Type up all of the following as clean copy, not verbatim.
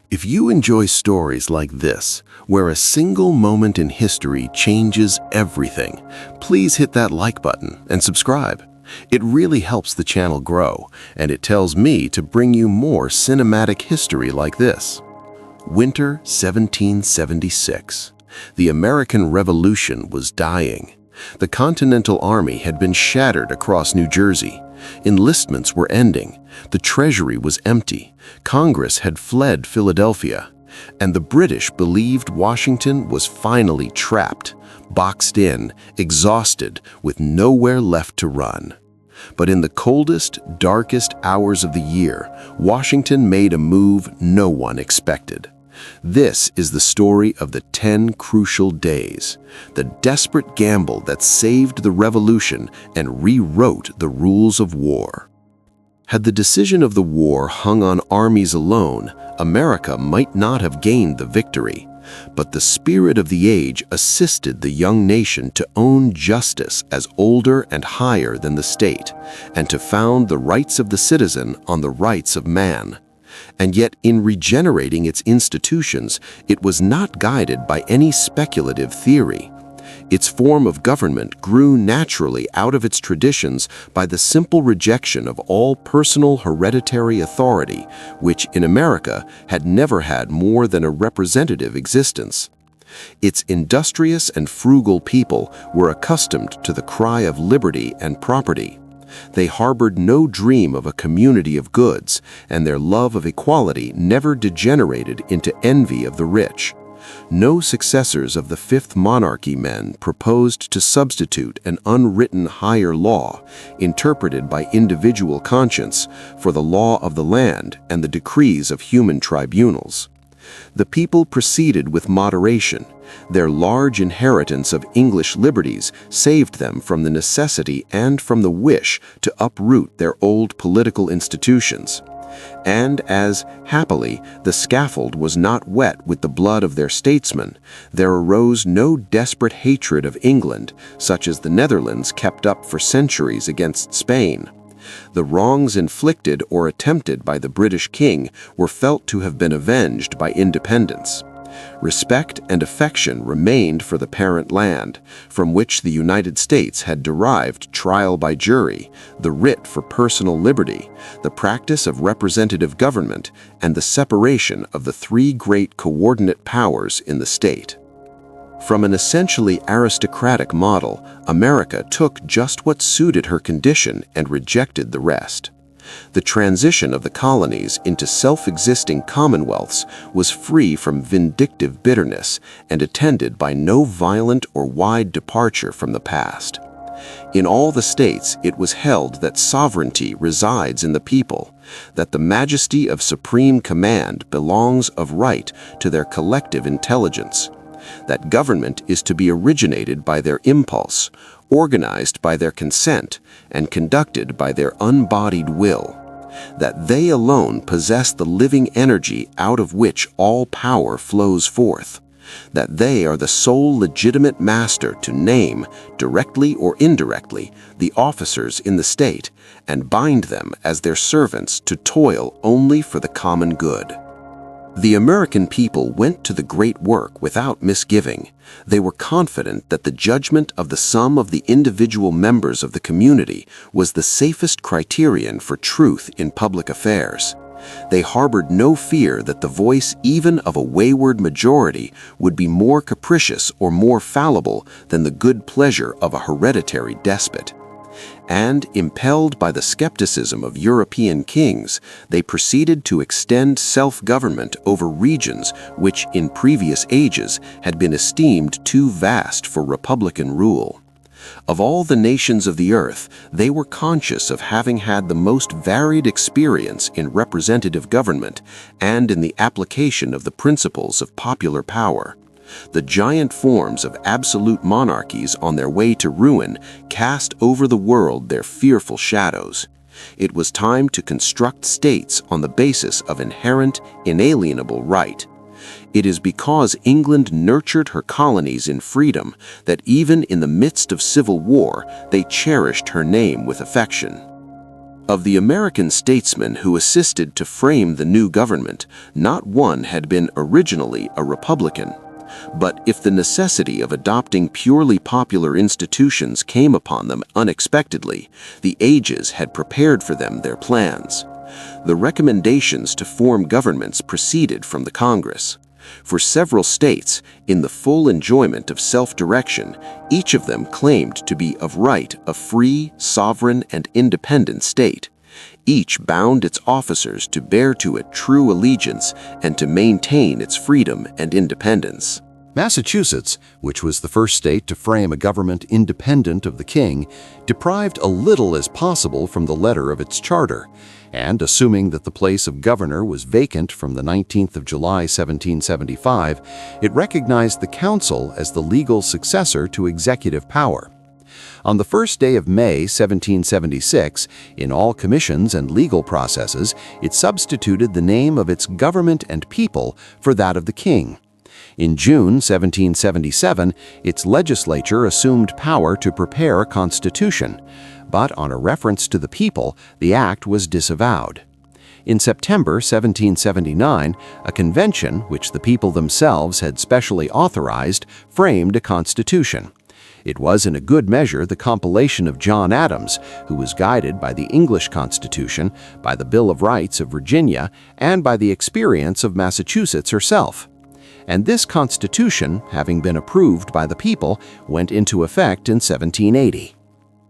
If you enjoy stories like this, where a single moment in history changes everything, please hit that like button and subscribe. It really helps the channel grow, and it tells me to bring you more cinematic history like this. Winter 1776. The American Revolution was dying. The Continental Army had been shattered across New Jersey. Enlistments were ending. The Treasury was empty. Congress had fled Philadelphia. And the British believed Washington was finally trapped, boxed in, exhausted, with nowhere left to run. But in the coldest, darkest hours of the year, Washington made a move no one expected. This is the story of the 10 crucial days, the desperate gamble that saved the revolution and rewrote the rules of war. Had the decision of the war hung on armies alone, America might not have gained the victory. But the spirit of the age assisted the young nation to own justice as older and higher than the state, and to found the rights of the citizen on the rights of man. And yet, in regenerating its institutions, it was not guided by any speculative theory. Its form of government grew naturally out of its traditions by the simple rejection of all personal hereditary authority, which in America had never had more than a representative existence. Its industrious and frugal people were accustomed to the cry of liberty and property. They harbored no dream of a community of goods, and their love of equality never degenerated into envy of the rich. No successors of the Fifth Monarchy men proposed to substitute an unwritten higher law, interpreted by individual conscience, for the law of the land and the decrees of human tribunals. The people proceeded with moderation. Their large inheritance of English liberties saved them from the necessity and from the wish to uproot their old political institutions. And as, happily, the scaffold was not wet with the blood of their statesmen, there arose no desperate hatred of England, such as the Netherlands kept up for centuries against Spain. The wrongs inflicted or attempted by the British king were felt to have been avenged by independence. Respect and affection remained for the parent land, from which the United States had derived trial by jury, the writ for personal liberty, the practice of representative government, and the separation of the three great coordinate powers in the state. From an essentially aristocratic model, America took just what suited her condition and rejected the rest. The transition of the colonies into self-existing commonwealths was free from vindictive bitterness and attended by no violent or wide departure from the past. In all the states, it was held that sovereignty resides in the people, that the majesty of supreme command belongs of right to their collective intelligence, that government is to be originated by their impulse, organized by their consent, and conducted by their unbodied will, that they alone possess the living energy out of which all power flows forth, that they are the sole legitimate master to name, directly or indirectly, the officers in the state, and bind them as their servants to toil only for the common good. The American people went to the great work without misgiving. They were confident that the judgment of the sum of the individual members of the community was the safest criterion for truth in public affairs. They harbored no fear that the voice even of a wayward majority would be more capricious or more fallible than the good pleasure of a hereditary despot. And, impelled by the skepticism of European kings, they proceeded to extend self-government over regions which, in previous ages, had been esteemed too vast for republican rule. Of all the nations of the earth, they were conscious of having had the most varied experience in representative government and in the application of the principles of popular power. The giant forms of absolute monarchies on their way to ruin cast over the world their fearful shadows. It was time to construct states on the basis of inherent, inalienable right. It is because England nurtured her colonies in freedom that even in the midst of civil war, they cherished her name with affection. Of the American statesmen who assisted to frame the new government, not one had been originally a Republican. But if the necessity of adopting purely popular institutions came upon them unexpectedly, the ages had prepared for them their plans. The recommendations to form governments proceeded from the Congress. For several states, in the full enjoyment of self-direction, each of them claimed to be of right a free, sovereign, and independent state. Each bound its officers to bear to it true allegiance and to maintain its freedom and independence. Massachusetts, which was the first state to frame a government independent of the king, deprived a little as possible from the letter of its charter, and assuming that the place of governor was vacant from the 19th of July 1775, it recognized the council as the legal successor to executive power. On the first day of May 1776, in all commissions and legal processes, it substituted the name of its government and people for that of the king. In June 1777, its legislature assumed power to prepare a constitution, but on a reference to the people, the act was disavowed. In September 1779, a convention, which the people themselves had specially authorized, framed a constitution. It was in a good measure the compilation of John Adams, who was guided by the English Constitution, by the Bill of Rights of Virginia, and by the experience of Massachusetts herself. And this constitution, having been approved by the people, went into effect in 1780.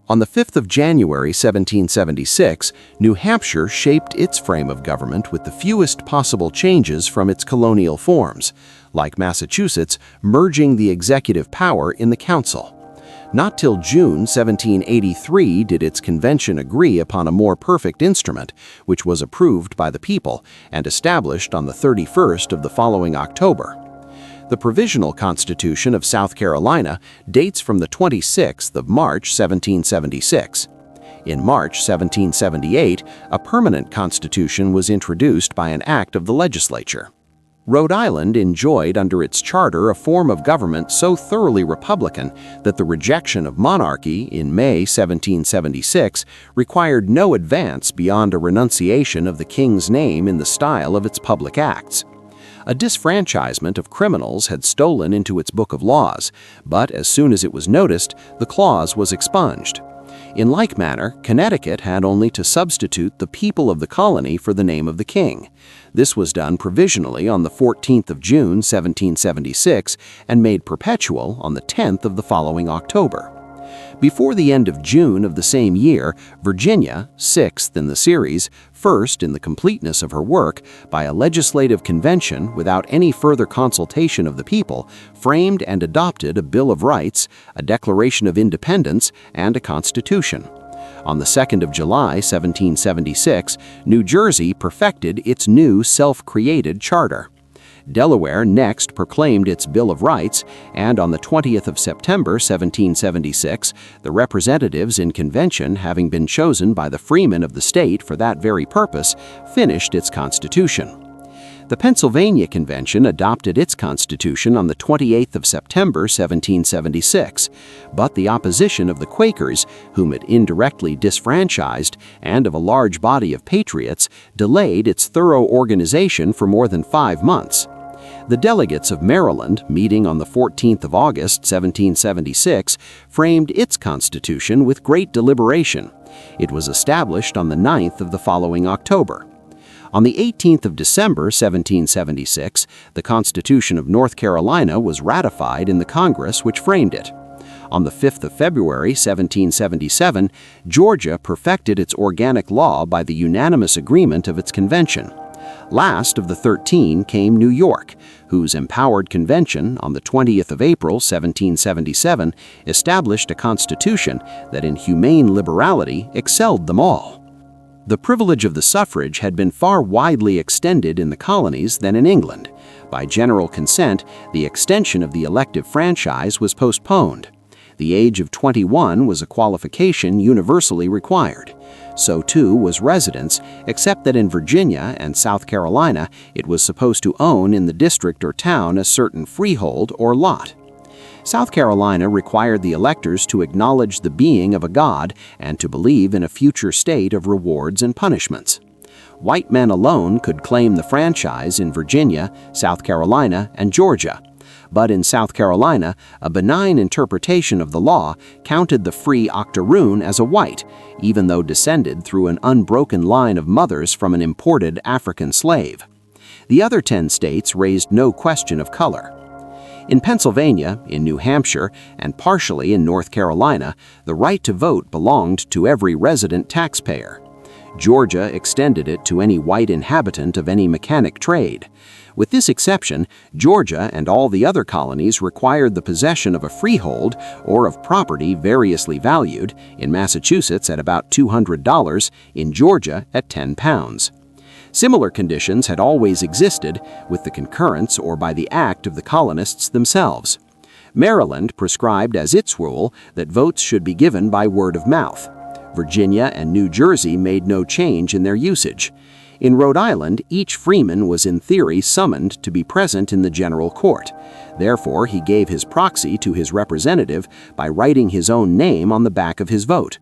On the 5th of January 1776, New Hampshire shaped its frame of government with the fewest possible changes from its colonial forms, like Massachusetts, merging the executive power in the council. Not till June 1783 did its convention agree upon a more perfect instrument, which was approved by the people and established on the 31st of the following October. The Provisional Constitution of South Carolina dates from the 26th of March 1776. In March 1778, a permanent constitution was introduced by an act of the legislature. Rhode Island enjoyed under its charter a form of government so thoroughly Republican that the rejection of monarchy in May 1776 required no advance beyond a renunciation of the king's name in the style of its public acts. A disfranchisement of criminals had stolen into its book of laws, but as soon as it was noticed, the clause was expunged. In like manner, Connecticut had only to substitute the people of the colony for the name of the king. This was done provisionally on the 14th of June 1776 and made perpetual on the 10th of the following October. Before the end of June of the same year, Virginia, sixth in the series, first in the completeness of her work, by a legislative convention without any further consultation of the people, framed and adopted a Bill of Rights, a Declaration of Independence, and a Constitution. On the 2nd of July 1776, New Jersey perfected its new self-created charter. Delaware next proclaimed its Bill of Rights, and on the 20th of September 1776, the representatives in convention, having been chosen by the freemen of the state for that very purpose, finished its constitution. The Pennsylvania Convention adopted its constitution on the 28th of September 1776, but the opposition of the Quakers, whom it indirectly disfranchised, and of a large body of patriots, delayed its thorough organization for more than 5 months. The delegates of Maryland, meeting on the 14th of August 1776, framed its constitution with great deliberation. It was established on the 9th of the following October. On the 18th of December 1776, the Constitution of North Carolina was ratified in the Congress which framed it. On the 5th of February 1777, Georgia perfected its organic law by the unanimous agreement of its convention. Last of the 13 came New York, whose empowered convention on the 20th of April 1777 established a constitution that in humane liberality excelled them all. The privilege of the suffrage had been far widely extended in the colonies than in England. By general consent, the extension of the elective franchise was postponed. The age of 21 was a qualification universally required. So too was residence, except that in Virginia and South Carolina it was supposed to own in the district or town a certain freehold or lot. South Carolina required the electors to acknowledge the being of a god and to believe in a future state of rewards and punishments. White men alone could claim the franchise in Virginia, South Carolina, and Georgia. But in South Carolina, a benign interpretation of the law counted the free octoroon as a white, even though descended through an unbroken line of mothers from an imported African slave. The other 10 states raised no question of color. In Pennsylvania, in New Hampshire, and partially in North Carolina, the right to vote belonged to every resident taxpayer. Georgia extended it to any white inhabitant of any mechanic trade. With this exception, Georgia and all the other colonies required the possession of a freehold or of property variously valued, in Massachusetts at about $200, in Georgia at £10. Similar conditions had always existed, with the concurrence or by the act of the colonists themselves. Maryland prescribed as its rule that votes should be given by word of mouth. Virginia and New Jersey made no change in their usage. In Rhode Island, each freeman was in theory summoned to be present in the general court. Therefore, he gave his proxy to his representative by writing his own name on the back of his vote.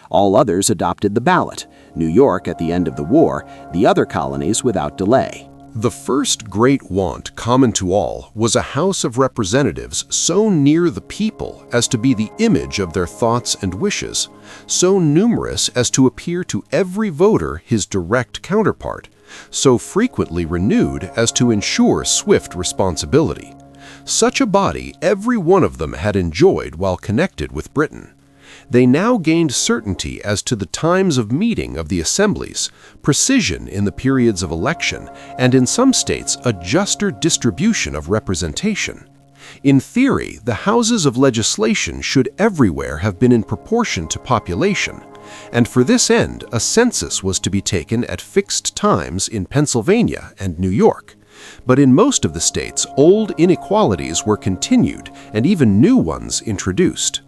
All others adopted the ballot, New York at the end of the war, the other colonies without delay. The first great want common to all was a House of Representatives so near the people as to be the image of their thoughts and wishes, so numerous as to appear to every voter his direct counterpart, so frequently renewed as to ensure swift responsibility. Such a body every one of them had enjoyed while connected with Britain. They now gained certainty as to the times of meeting of the assemblies, precision in the periods of election, and in some states a juster distribution of representation. In theory, the houses of legislation should everywhere have been in proportion to population, and for this end a census was to be taken at fixed times in Pennsylvania and New York. But in most of the states, old inequalities were continued and even new ones introduced.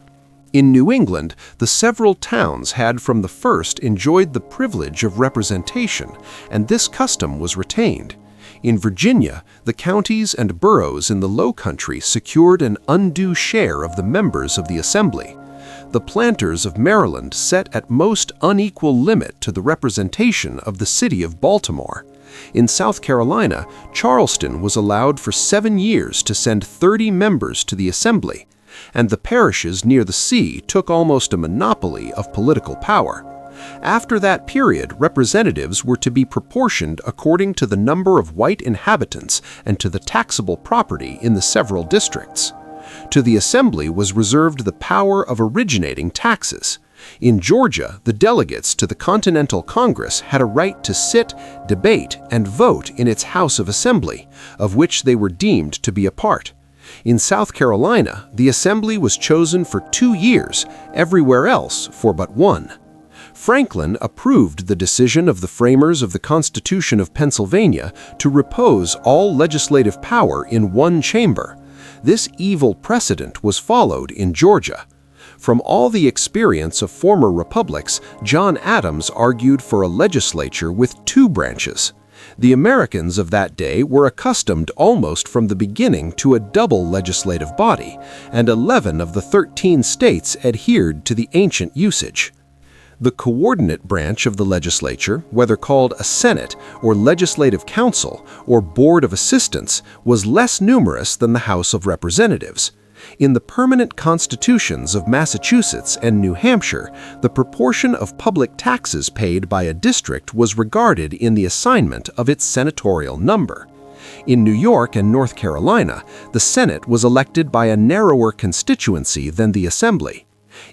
In New England, the several towns had from the first enjoyed the privilege of representation, and this custom was retained. In Virginia, the counties and boroughs in the Low Country secured an undue share of the members of the Assembly. The planters of Maryland set at most unequal limit to the representation of the city of Baltimore. In South Carolina, Charleston was allowed for 7 years to send 30 members to the Assembly, and the parishes near the sea took almost a monopoly of political power. After that period, representatives were to be proportioned according to the number of white inhabitants and to the taxable property in the several districts. To the Assembly was reserved the power of originating taxes. In Georgia, the delegates to the Continental Congress had a right to sit, debate, and vote in its House of Assembly, of which they were deemed to be a part. In South Carolina, the Assembly was chosen for 2 years, everywhere else for but 1. Franklin approved the decision of the framers of the Constitution of Pennsylvania to repose all legislative power in one chamber. This evil precedent was followed in Georgia. From all the experience of former republics, John Adams argued for a legislature with 2 branches. The Americans of that day were accustomed almost from the beginning to a double legislative body, and 11 of the 13 states adhered to the ancient usage. The coordinate branch of the legislature, whether called a Senate or Legislative Council or Board of Assistants, was less numerous than the House of Representatives. In the permanent constitutions of Massachusetts and New Hampshire, the proportion of public taxes paid by a district was regarded in the assignment of its senatorial number. In New York and North Carolina, the Senate was elected by a narrower constituency than the Assembly.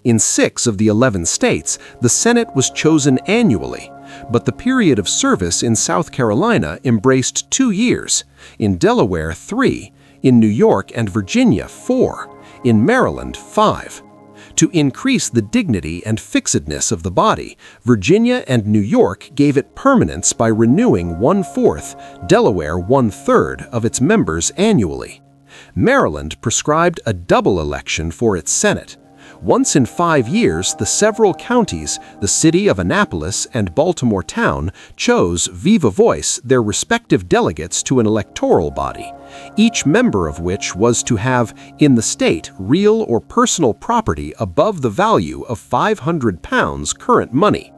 In 6 of the 11 states, the Senate was chosen annually, but the period of service in South Carolina embraced 2 years, in Delaware 3, in New York and Virginia 4, in Maryland 5. To increase the dignity and fixedness of the body, Virginia and New York gave it permanence by renewing 1/4, Delaware 1/3 of its members annually. Maryland prescribed a double election for its Senate. Once in 5 years, the several counties, the city of Annapolis and Baltimore town, chose viva voce their respective delegates to an electoral body, each member of which was to have in the state real or personal property above the value of £500 current money.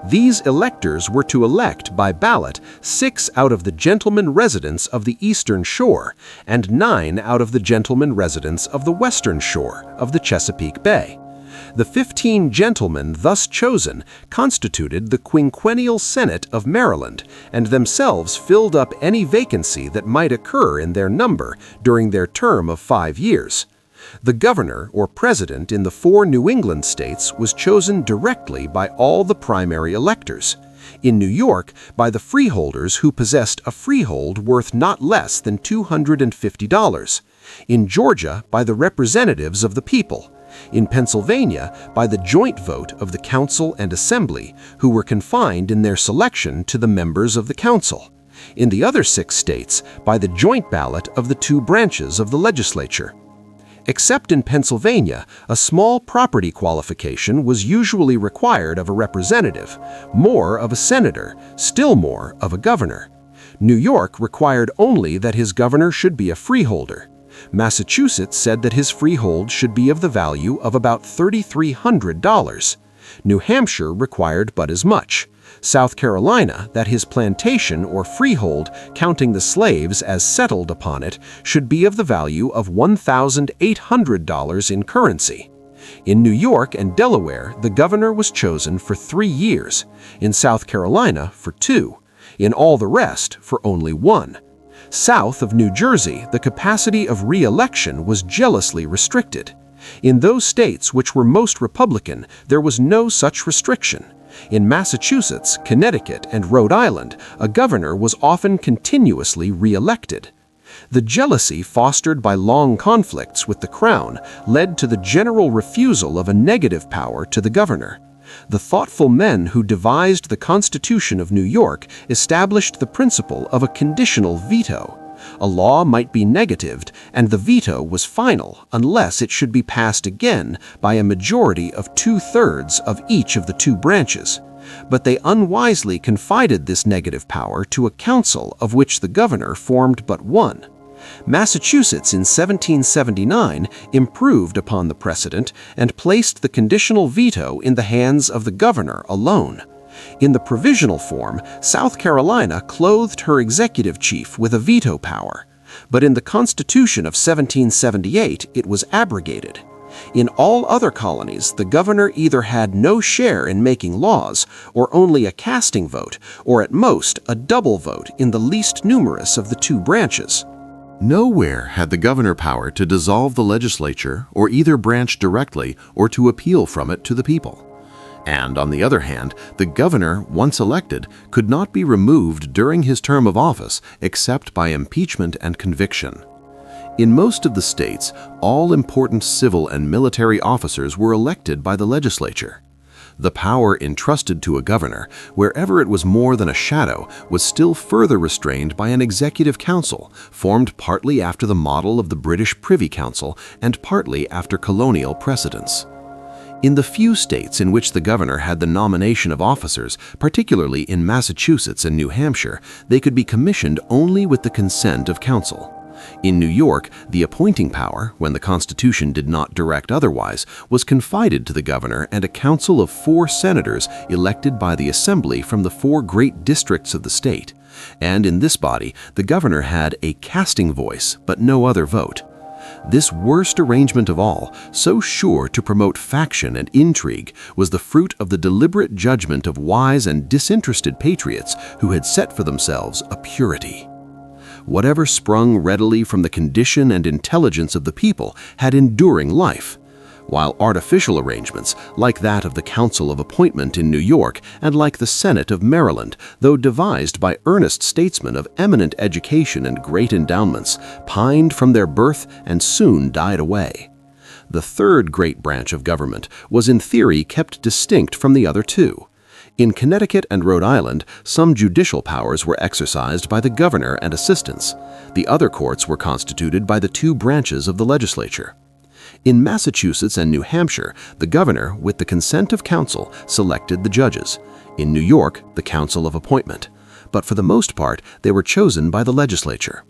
These electors were to elect by ballot 6 out of the gentlemen residents of the Eastern Shore and 9 out of the gentlemen residents of the Western Shore of the Chesapeake Bay. The 15 gentlemen thus chosen constituted the quinquennial Senate of Maryland and themselves filled up any vacancy that might occur in their number during their term of 5 years. The governor or president in the 4 New England states was chosen directly by all the primary electors. In New York, by the freeholders who possessed a freehold worth not less than $250. In Georgia, by the representatives of the people. In Pennsylvania, by the joint vote of the council and assembly, who were confined in their selection to the members of the council. In the other 6 states, by the joint ballot of the 2 branches of the legislature. Except in Pennsylvania, a small property qualification was usually required of a representative, more of a senator, still more of a governor. New York required only that his governor should be a freeholder. Massachusetts said that his freehold should be of the value of about $3,300. New Hampshire required but as much. South Carolina that his plantation or freehold, counting the slaves as settled upon it, should be of the value of $1,800 in currency. In New York and Delaware, the governor was chosen for 3 years. In South Carolina, for 2. In all the rest, for only 1. South of New Jersey, the capacity of re-election was jealously restricted. In those states which were most Republican, there was no such restriction. In Massachusetts, Connecticut, and Rhode Island, a governor was often continuously re-elected. The jealousy fostered by long conflicts with the crown led to the general refusal of a negative power to the governor. The thoughtful men who devised the Constitution of New York established the principle of a conditional veto. A law might be negatived, and the veto was final unless it should be passed again by a majority of 2/3 of each of the 2 branches. But they unwisely confided this negative power to a council of which the governor formed but one. Massachusetts in 1779 improved upon the precedent and placed the conditional veto in the hands of the governor alone. In the provisional form, South Carolina clothed her executive chief with a veto power, but in the Constitution of 1778 it was abrogated. In all other colonies, the governor either had no share in making laws, or only a casting vote, or at most a double vote in the least numerous of the 2 branches. Nowhere had the governor power to dissolve the legislature or either branch directly or to appeal from it to the people. And on the other hand, the governor, once elected, could not be removed during his term of office except by impeachment and conviction. In most of the states, all important civil and military officers were elected by the legislature. The power entrusted to a governor, wherever it was more than a shadow, was still further restrained by an executive council, formed partly after the model of the British Privy Council and partly after colonial precedents. In the few states in which the governor had the nomination of officers, particularly in Massachusetts and New Hampshire, they could be commissioned only with the consent of council. In New York, the appointing power, when the Constitution did not direct otherwise, was confided to the governor and a council of 4 senators elected by the Assembly from the 4 great districts of the state. And in this body, the governor had a casting voice, but no other vote. This worst arrangement of all, so sure to promote faction and intrigue, was the fruit of the deliberate judgment of wise and disinterested patriots who had set for themselves a purity. Whatever sprung readily from the condition and intelligence of the people had enduring life, while artificial arrangements, like that of the Council of Appointment in New York and like the Senate of Maryland, though devised by earnest statesmen of eminent education and great endowments, pined from their birth and soon died away. The 3rd great branch of government was in theory kept distinct from the other 2. In Connecticut and Rhode Island, some judicial powers were exercised by the governor and assistants. The other courts were constituted by the 2 branches of the legislature. In Massachusetts and New Hampshire, the governor, with the consent of council, selected the judges. In New York, the council of appointment. But for the most part, they were chosen by the legislature.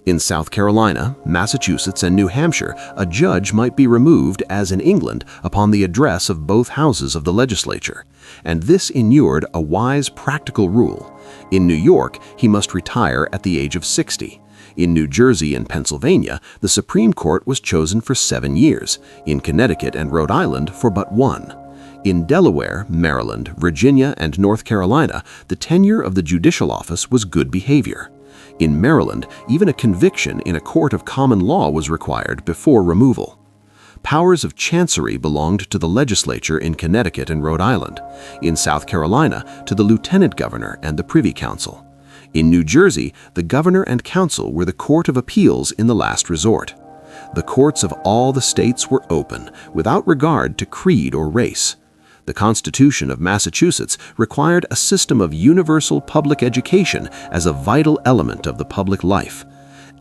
In South Carolina, Massachusetts, and New Hampshire, a judge might be removed, as in England, upon the address of both houses of the legislature. And this inured a wise practical rule. In New York, he must retire at the age of 60. In New Jersey and Pennsylvania, the Supreme Court was chosen for 7 years. In Connecticut and Rhode Island, for but 1. In Delaware, Maryland, Virginia, and North Carolina, the tenure of the judicial office was good behavior. In Maryland, even a conviction in a court of common law was required before removal. Powers of chancery belonged to the legislature in Connecticut and Rhode Island. In South Carolina, to the lieutenant governor and the privy council. In New Jersey, the governor and council were the court of appeals in the last resort. The courts of all the states were open, without regard to creed or race. The Constitution of Massachusetts required a system of universal public education as a vital element of the public life.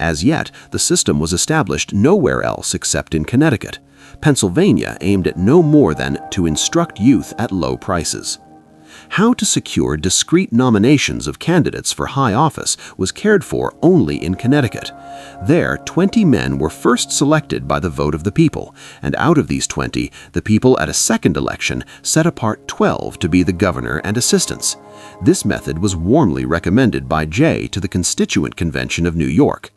As yet, the system was established nowhere else except in Connecticut. Pennsylvania aimed at no more than to instruct youth at low prices. How to secure discreet nominations of candidates for high office was cared for only in Connecticut. There, 20 men were first selected by the vote of the people, and out of these 20, the people at a second election set apart 12 to be the governor and assistants. This method was warmly recommended by Jay to the Constituent Convention of New York.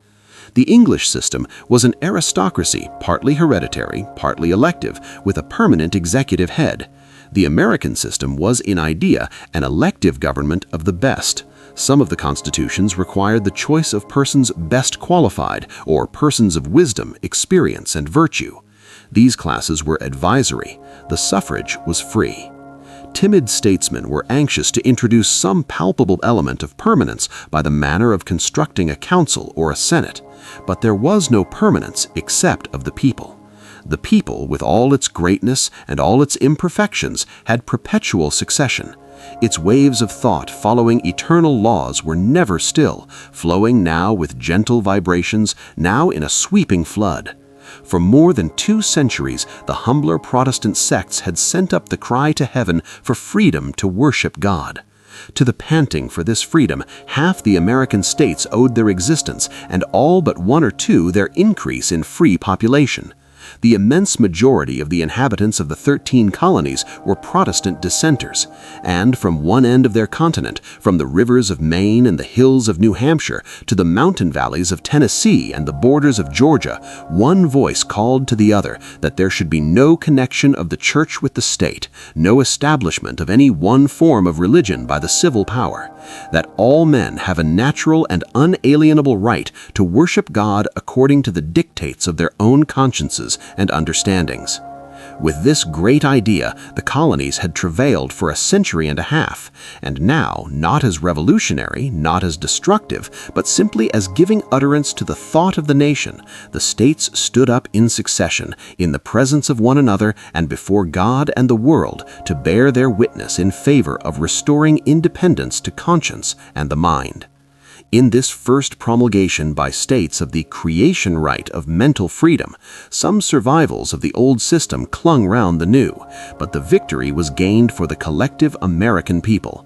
The English system was an aristocracy, partly hereditary, partly elective, with a permanent executive head. The American system was, in idea, an elective government of the best. Some of the constitutions required the choice of persons best qualified, or persons of wisdom, experience, and virtue. These classes were advisory. The suffrage was free. Timid statesmen were anxious to introduce some palpable element of permanence by the manner of constructing a council or a senate. But there was no permanence except of the people. The people, with all its greatness and all its imperfections, had perpetual succession. Its waves of thought following eternal laws were never still, flowing now with gentle vibrations, now in a sweeping flood. For more than 2 centuries, the humbler Protestant sects had sent up the cry to heaven for freedom to worship God. To the panting for this freedom, half the American states owed their existence, and all but 1 or 2 their increase in free population. The immense majority of the inhabitants of the 13 colonies were Protestant dissenters, and from one end of their continent, from the rivers of Maine and the hills of New Hampshire to the mountain valleys of Tennessee and the borders of Georgia, one voice called to the other that there should be no connection of the church with the state, no establishment of any one form of religion by the civil power, that all men have a natural and unalienable right to worship God according to the dictates of their own consciences and understandings. With this great idea, the colonies had travailed for a century and a half, and now, not as revolutionary, not as destructive, but simply as giving utterance to the thought of the nation, the states stood up in succession, in the presence of one another and before God and the world, to bear their witness in favor of restoring independence to conscience and the mind. In this first promulgation by states of the creation right of mental freedom, some survivals of the old system clung round the new, but the victory was gained for the collective American people.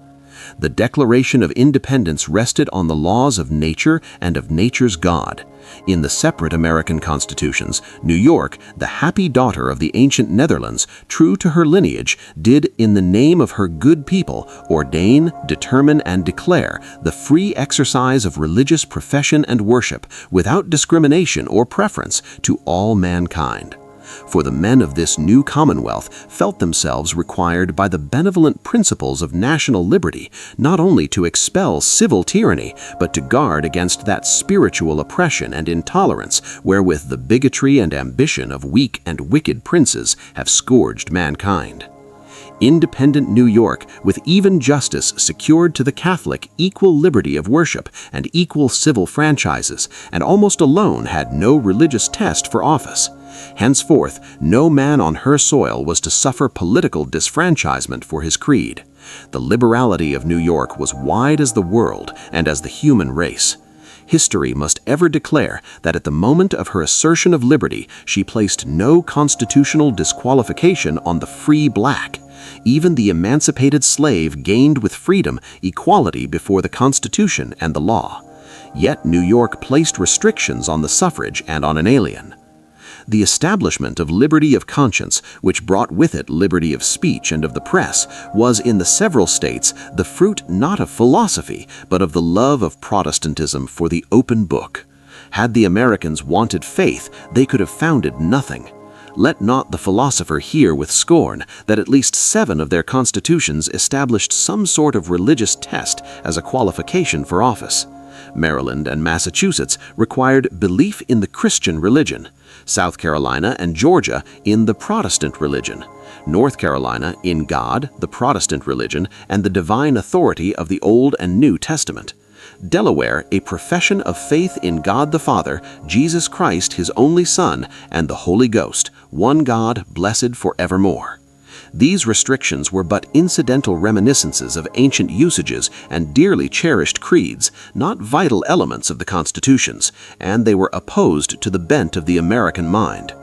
The Declaration of Independence rested on the laws of nature and of nature's God. In the separate American constitutions, New York, the happy daughter of the ancient Netherlands, true to her lineage, did, in the name of her good people, ordain, determine, and declare the free exercise of religious profession and worship, without discrimination or preference, to all mankind. For the men of this new commonwealth felt themselves required by the benevolent principles of national liberty not only to expel civil tyranny, but to guard against that spiritual oppression and intolerance wherewith the bigotry and ambition of weak and wicked princes have scourged mankind. Independent New York, with even justice, secured to the Catholic equal liberty of worship and equal civil franchises, and almost alone had no religious test for office. Henceforth, no man on her soil was to suffer political disfranchisement for his creed. The liberality of New York was wide as the world and as the human race. history must ever declare that at the moment of her assertion of liberty, she placed no constitutional disqualification on the free black. Even the emancipated slave gained with freedom equality before the Constitution and the law. Yet New York placed restrictions on the suffrage and on an alien. The establishment of liberty of conscience, which brought with it liberty of speech and of the press, was in the several states the fruit not of philosophy, but of the love of Protestantism for the open book. Had the Americans wanted faith, they could have founded nothing. Let not the philosopher hear with scorn that at least 7 of their constitutions established some sort of religious test as a qualification for office. Maryland and Massachusetts required belief in the Christian religion, South Carolina and Georgia in the Protestant religion, North Carolina in God, the Protestant religion, and the divine authority of the Old and New Testament. Delaware, a profession of faith in God the Father, Jesus Christ, his only Son, and the Holy Ghost, one God, blessed forevermore. These restrictions were but incidental reminiscences of ancient usages and dearly cherished creeds, not vital elements of the constitutions, and they were opposed to the bent of the American mind.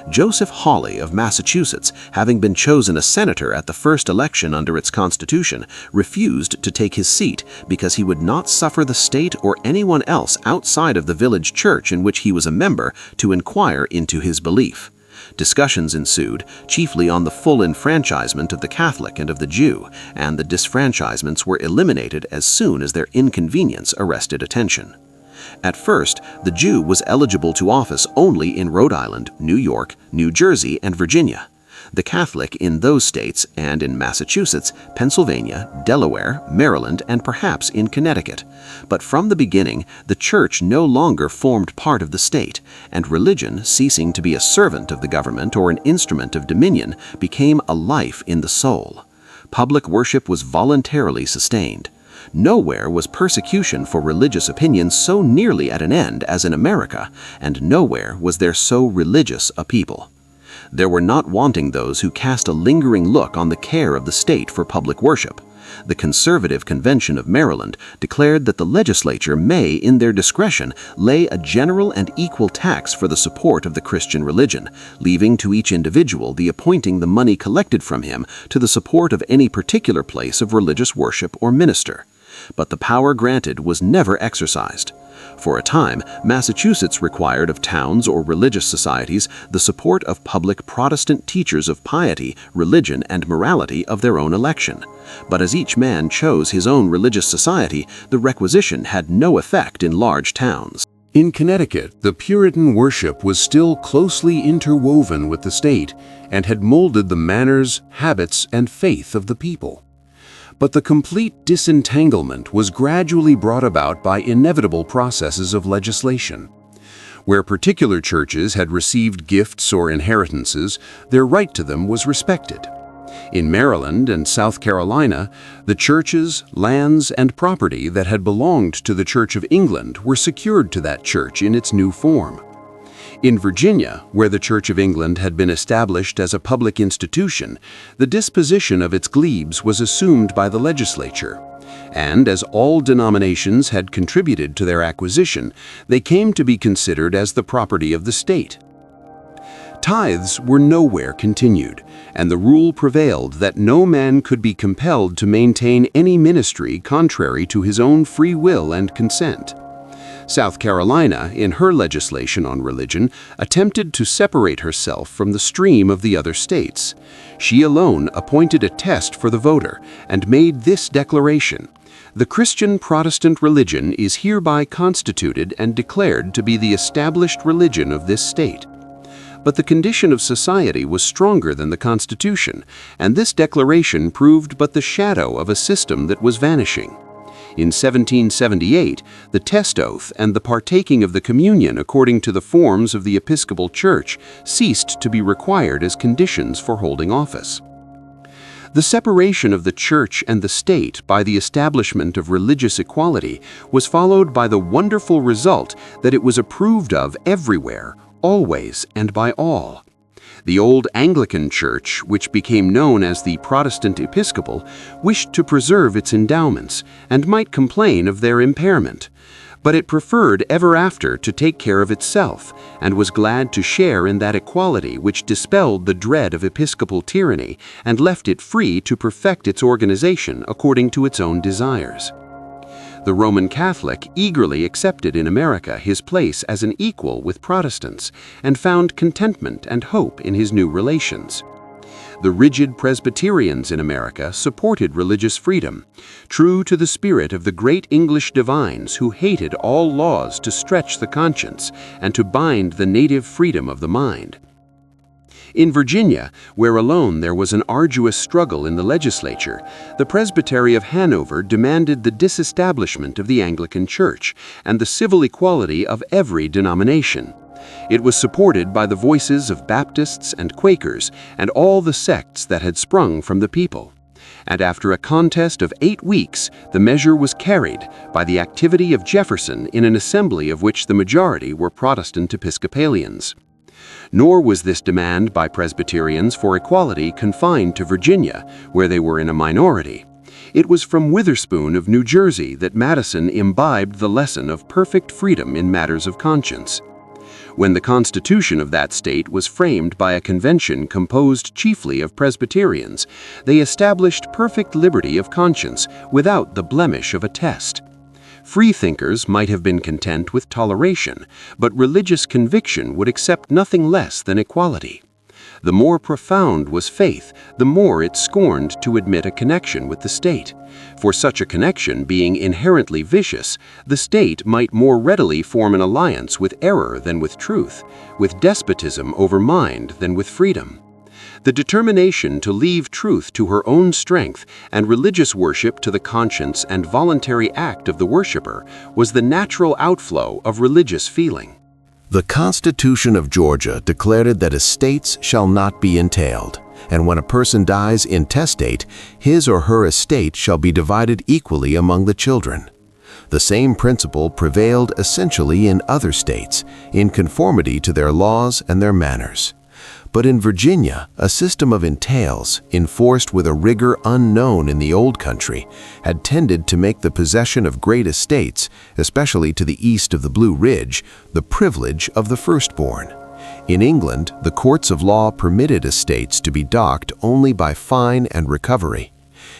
Joseph Hawley of Massachusetts, having been chosen a senator at the first election under its constitution, refused to take his seat because he would not suffer the state or anyone else outside of the village church in which he was a member to inquire into his belief. Discussions ensued, chiefly on the full enfranchisement of the Catholic and of the Jew, and the disfranchisements were eliminated as soon as their inconvenience arrested attention. At first, the Jew was eligible to office only in Rhode Island, New York, New Jersey, and Virginia. The Catholic in those states and in Massachusetts, Pennsylvania, Delaware, Maryland, and perhaps in Connecticut. But from the beginning, the Church no longer formed part of the state, and religion, ceasing to be a servant of the government or an instrument of dominion, became a life in the soul. Public worship was voluntarily sustained. Nowhere was persecution for religious opinions so nearly at an end as in America, and nowhere was there so religious a people. There were not wanting those who cast a lingering look on the care of the state for public worship. The Conservative Convention of Maryland declared that the legislature may, in their discretion, lay a general and equal tax for the support of the Christian religion, leaving to each individual the appointing the money collected from him to the support of any particular place of religious worship or minister. But the power granted was never exercised. For a time, Massachusetts required of towns or religious societies the support of public Protestant teachers of piety, religion, and morality of their own election. But as each man chose his own religious society, the requisition had no effect in large towns. In Connecticut, the Puritan worship was still closely interwoven with the state and had molded the manners, habits, and faith of the people. But the complete disentanglement was gradually brought about by inevitable processes of legislation. Where particular churches had received gifts or inheritances, their right to them was respected. In Maryland and South Carolina, the churches, lands, and property that had belonged to the Church of England were secured to that church in its new form. In Virginia, where the Church of England had been established as a public institution, the disposition of its glebes was assumed by the legislature, and as all denominations had contributed to their acquisition, they came to be considered as the property of the state. Tithes were nowhere continued, and the rule prevailed that no man could be compelled to maintain any ministry contrary to his own free will and consent. South Carolina, in her legislation on religion, attempted to separate herself from the stream of the other states. She alone appointed a test for the voter and made this declaration: "The Christian Protestant religion is hereby constituted and declared to be the established religion of this state." But the condition of society was stronger than the Constitution, and this declaration proved but the shadow of a system that was vanishing. In 1778, the test oath and the partaking of the communion according to the forms of the Episcopal Church ceased to be required as conditions for holding office. The separation of the church and the state by the establishment of religious equality was followed by the wonderful result that it was approved of everywhere, always, and by all. The old Anglican Church, which became known as the Protestant Episcopal, wished to preserve its endowments and might complain of their impairment. But it preferred ever after to take care of itself, and was glad to share in that equality which dispelled the dread of episcopal tyranny and left it free to perfect its organization according to its own desires. The Roman Catholic eagerly accepted in America his place as an equal with Protestants and found contentment and hope in his new relations. The rigid Presbyterians in America supported religious freedom, true to the spirit of the great English divines who hated all laws to stretch the conscience and to bind the native freedom of the mind. In Virginia, where alone there was an arduous struggle in the legislature, the Presbytery of Hanover demanded the disestablishment of the Anglican Church and the civil equality of every denomination. It was supported by the voices of Baptists and Quakers and all the sects that had sprung from the people. And after a contest of 8 weeks, the measure was carried by the activity of Jefferson in an assembly of which the majority were Protestant Episcopalians. Nor was this demand by Presbyterians for equality confined to Virginia, where they were in a minority. It was from Witherspoon of New Jersey that Madison imbibed the lesson of perfect freedom in matters of conscience. When the Constitution of that state was framed by a convention composed chiefly of Presbyterians, they established perfect liberty of conscience without the blemish of a test. Freethinkers might have been content with toleration, but religious conviction would accept nothing less than equality. The more profound was faith, the more it scorned to admit a connection with the state. For such a connection being inherently vicious, the state might more readily form an alliance with error than with truth, with despotism over mind than with freedom. The determination to leave truth to her own strength and religious worship to the conscience and voluntary act of the worshiper was the natural outflow of religious feeling. The Constitution of Georgia declared that estates shall not be entailed, and when a person dies intestate, his or her estate shall be divided equally among the children. The same principle prevailed essentially in other states, in conformity to their laws and their manners. But in Virginia, a system of entails, enforced with a rigor unknown in the old country, had tended to make the possession of great estates, especially to the east of the Blue Ridge, the privilege of the firstborn. In England, the courts of law permitted estates to be docked only by fine and recovery.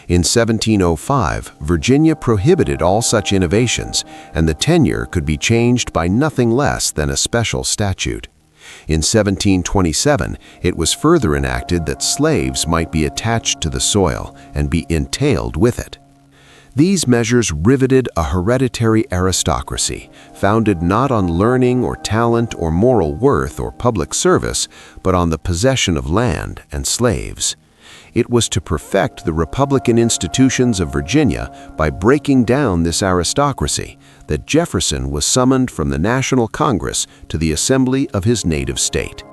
In 1705, Virginia prohibited all such innovations, and the tenure could be changed by nothing less than a special statute. In 1727, it was further enacted that slaves might be attached to the soil and be entailed with it. These measures riveted a hereditary aristocracy, founded not on learning or talent or moral worth or public service, but on the possession of land and slaves. It was to perfect the republican institutions of Virginia by breaking down this aristocracy that Jefferson was summoned from the National Congress to the assembly of his native state.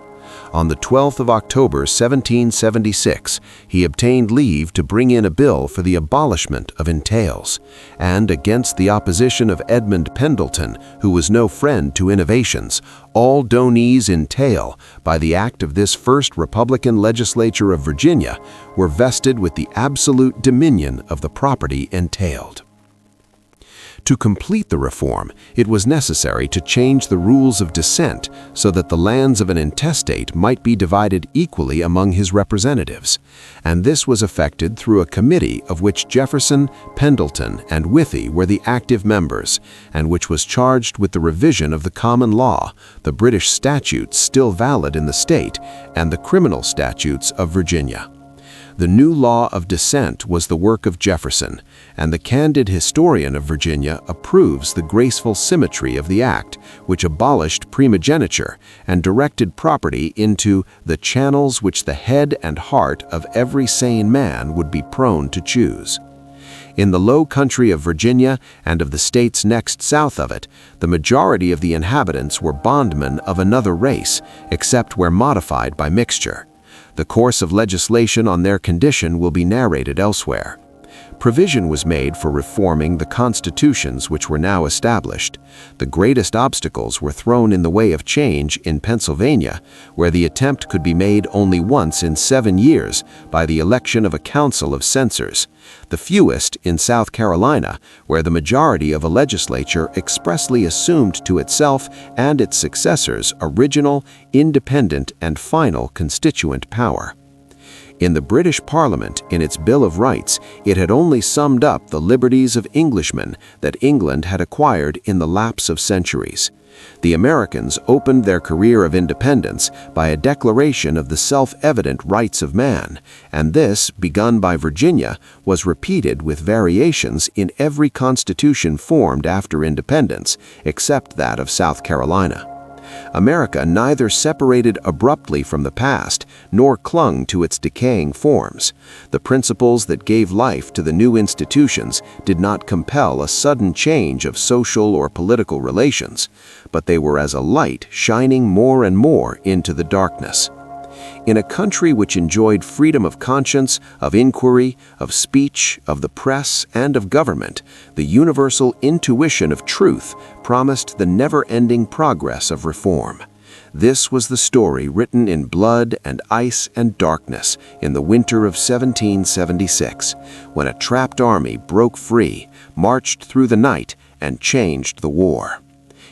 On the 12th of October, 1776, he obtained leave to bring in a bill for the abolishment of entails, and against the opposition of Edmund Pendleton, who was no friend to innovations, all donees entail, by the act of this first Republican legislature of Virginia, were vested with the absolute dominion of the property entailed. To complete the reform, it was necessary to change the rules of descent so that the lands of an intestate might be divided equally among his representatives, and this was effected through a committee of which Jefferson, Pendleton, and Withey were the active members, and which was charged with the revision of the common law, the British statutes still valid in the state, and the criminal statutes of Virginia. The new law of descent was the work of Jefferson, and the candid historian of Virginia approves the graceful symmetry of the act, which abolished primogeniture and directed property into the channels which the head and heart of every sane man would be prone to choose. In the low country of Virginia and of the states next south of it, the majority of the inhabitants were bondmen of another race, except where modified by mixture. The course of legislation on their condition will be narrated elsewhere. Provision was made for reforming the constitutions which were now established. The greatest obstacles were thrown in the way of change in Pennsylvania, where the attempt could be made only once in 7 years by the election of a council of censors. The fewest in South Carolina, where the majority of a legislature expressly assumed to itself and its successors original, independent, and final constituent power. In the British Parliament, in its Bill of Rights, it had only summed up the liberties of Englishmen that England had acquired in the lapse of centuries. The Americans opened their career of independence by a declaration of the self-evident rights of man, and this, begun by Virginia, was repeated with variations in every constitution formed after independence, except that of South Carolina. America neither separated abruptly from the past nor clung to its decaying forms. The principles that gave life to the new institutions did not compel a sudden change of social or political relations, but they were as a light shining more and more into the darkness. In a country which enjoyed freedom of conscience, of inquiry, of speech, of the press, and of government, the universal intuition of truth promised the never-ending progress of reform. This was the story written in blood and ice and darkness in the winter of 1776, when a trapped army broke free, marched through the night, and changed the war.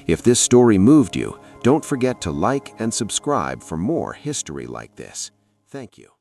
If this story moved you, don't forget to like and subscribe for more history like this. Thank you.